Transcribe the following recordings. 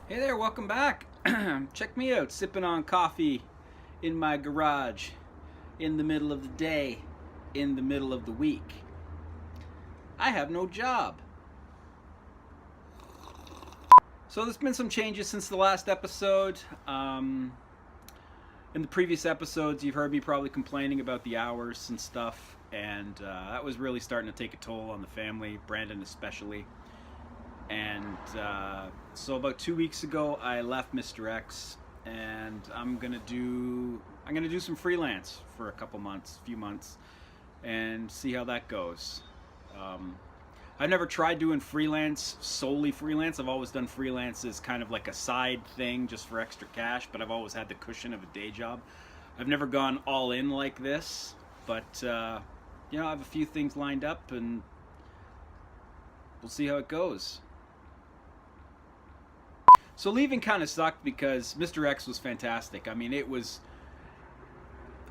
Hey there, welcome back. Check me out, sipping on coffee in my garage in the middle of the day, in the middle of the week. I have no job. So there's been some changes since the last episode. In the previous episodes, you've heard me probably complaining about the hours and stuff, and that was really starting to take a toll on the family, Brandon especially. And so about 2 weeks ago, I left Mr. X, and I'm gonna do some freelance for a few months, and see how that goes. Um, I've never tried doing freelance, solely freelance. I've always done freelance as kind of like a side thing just for extra cash, but I've always had the cushion of a day job. I've never gone all in like this, but I have a few things lined up, and we'll see how it goes. So leaving kind of sucked because Mr. X was fantastic. I mean,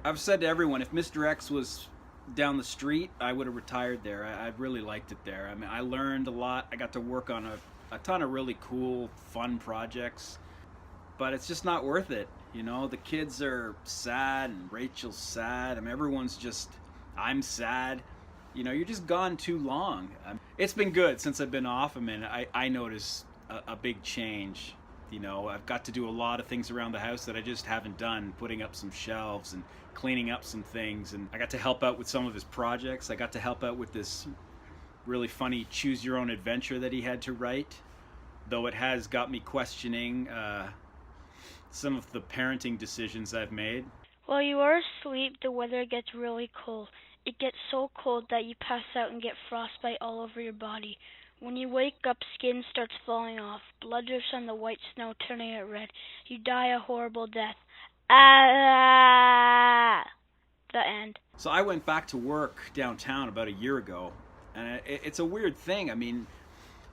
I've said to everyone, if Mr. X was down the street, I would have retired there. I really liked it there. I mean, I learned a lot. I got to work on a ton of really cool, fun projects, but it's just not worth it. The kids are sad and Rachel's sad. I mean, I'm sad. You're just gone too long. It's been good since I've been off. I mean, I notice a big change. I've got to do a lot of things around the house that I just haven't done, putting up some shelves and cleaning up some things. And I got to help out with some of his projects. I got to help out with this really funny choose your own adventure that he had to write, though it has got me questioning some of the parenting decisions I've made. While you are asleep, the weather gets really cold. It gets so cold that you pass out and get frostbite all over your body. When you wake up, skin starts falling off. Blood drips on the white snow, turning it red. You die a horrible death. Ah! The end. So I went back to work downtown about a year ago, and it's a weird thing. I mean,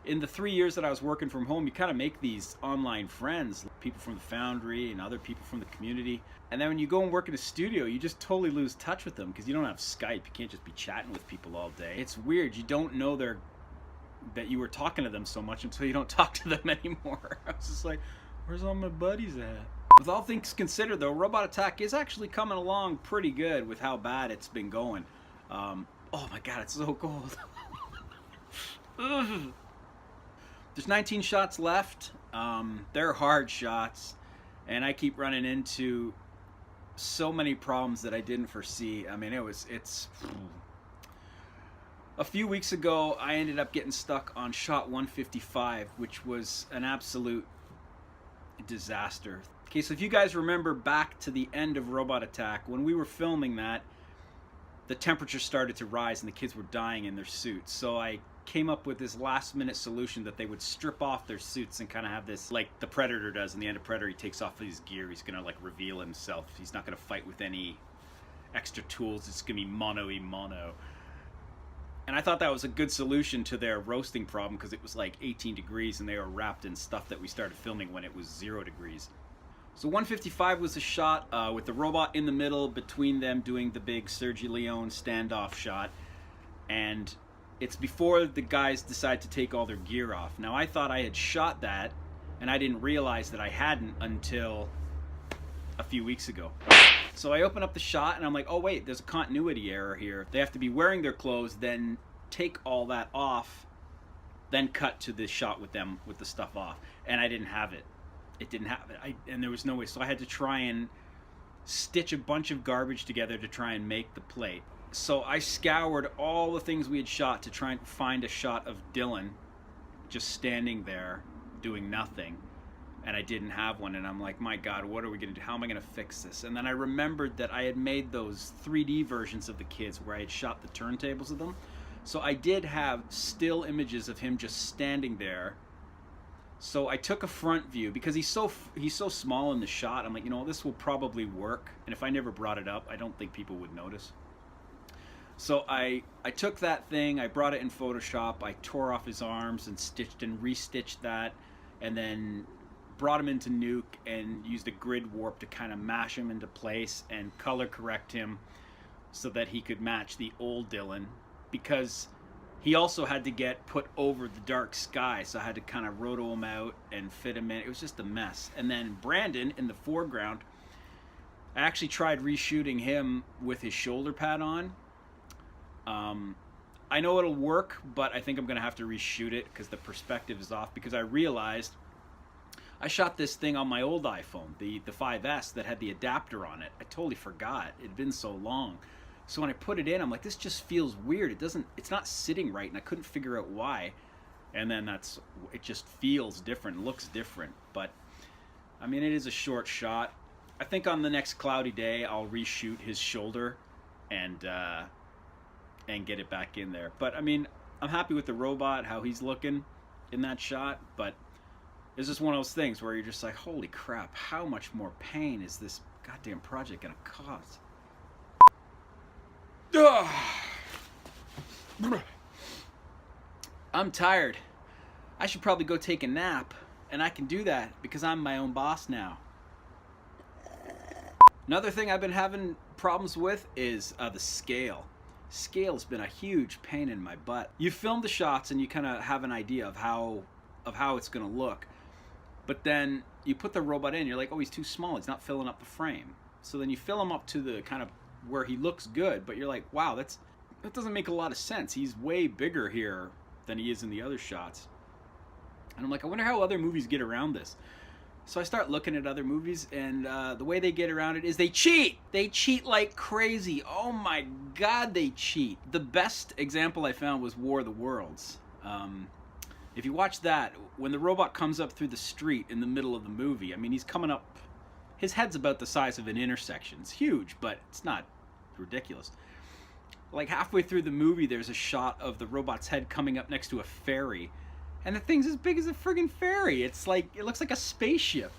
in the 3 years that I was working from home, you kind of make these online friends, people from the foundry and other people from the community. And then when you go and work in a studio, you just totally lose touch with them because you don't have Skype. You can't just be chatting with people all day. It's weird. You don't know that you were talking to them so much until you don't talk to them anymore. I was just like, where's all my buddies at? With all things considered, though, Robot Attack is actually coming along pretty good with how bad it's been going. Oh my god, it's so cold. There's 19 shots left. They're hard shots, and I keep running into so many problems that I didn't foresee. I mean, it's a few weeks ago, I ended up getting stuck on shot 155, which was an absolute disaster. Okay, so if you guys remember back to the end of Robot Attack, when we were filming that, the temperature started to rise and the kids were dying in their suits. So I came up with this last minute solution that they would strip off their suits and kind of have this, like the Predator does in the end of Predator. He takes off his gear, he's going to like reveal himself. He's not going to fight with any extra tools, it's going to be mono-y-mono. And I thought that was a good solution to their roasting problem because it was like 18 degrees and they were wrapped in stuff that we started filming when it was 0 degrees. So 155 was a shot with the robot in the middle between them doing the big Sergio Leone standoff shot. And it's before the guys decide to take all their gear off. Now I thought I had shot that and I didn't realize that I hadn't until a few weeks ago. So I open up the shot and I'm like, oh wait, there's a continuity error here. They have to be wearing their clothes, then take all that off, then cut to this shot with them with the stuff off. And I didn't have it. It didn't have it. And there was no way. So I had to try and stitch a bunch of garbage together to try and make the plate. So I scoured all the things we had shot to try and find a shot of Dylan just standing there doing nothing. And I didn't have one, and I'm like, my god, what are we going to do? How am I going to fix this? And then I remembered that I had made those 3D versions of the kids where I had shot the turntables of them. So I did have still images of him just standing there. So I took a front view because he's so small in the shot. I'm like, this will probably work. And if I never brought it up, I don't think people would notice. So I took that thing, I brought it in Photoshop, I tore off his arms and stitched and restitched that, and then brought him into Nuke and used a grid warp to kind of mash him into place and color correct him so that he could match the old Dylan, because He also had to get put over the dark sky, so I had to kind of roto him out and fit him in. It was just a mess. And then Brandon in the foreground, I actually tried reshooting him with his shoulder pad on. I know it'll work, but I think I'm going to have to reshoot it because the perspective is off, because I realized I shot this thing on my old iPhone, the 5S, that had the adapter on it. I totally forgot. It had been so long. So when I put it in, I'm like, this just feels weird. It's not sitting right, and I couldn't figure out why. And then it just feels different, looks different. But, I mean, it is a short shot. I think on the next cloudy day, I'll reshoot his shoulder and get it back in there. But, I mean, I'm happy with the robot, how he's looking in that shot. But it's just one of those things where you're just like, holy crap, how much more pain is this goddamn project going to cause? I'm tired. I should probably go take a nap, and I can do that because I'm my own boss now. Another thing I've been having problems with is the scale. Scale's been a huge pain in my butt. You film the shots and you kind of have an idea of how it's going to look, but then you put the robot in, you're like, oh, he's too small, he's not filling up the frame. So then you fill him up to the kind of where he looks good, but you're like, wow, that doesn't make a lot of sense. He's way bigger here than he is in the other shots. And I'm like, I wonder how other movies get around this. So I start looking at other movies, and the way they get around it is they cheat. They cheat like crazy. Oh my God, they cheat. The best example I found was War of the Worlds. If you watch that, when the robot comes up through the street in the middle of the movie, I mean, he's coming up, his head's about the size of an intersection. It's huge, but it's not ridiculous. Like halfway through the movie, there's a shot of the robot's head coming up next to a ferry, and the thing's as big as a friggin' ferry. It's like, it looks like a spaceship.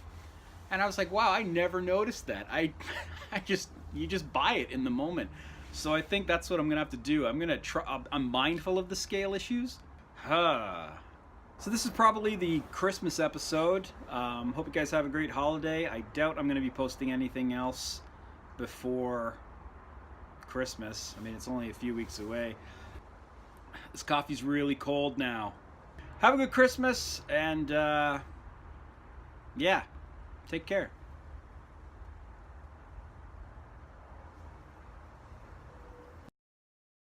And I was like, wow, I never noticed that. You just buy it in the moment. So I think that's what I'm gonna have to do. I'm mindful of the scale issues. So this is probably the Christmas episode. Hope you guys have a great holiday. I doubt I'm gonna be posting anything else before Christmas. I mean, it's only a few weeks away. This coffee's really cold now. Have a good Christmas, and yeah, take care.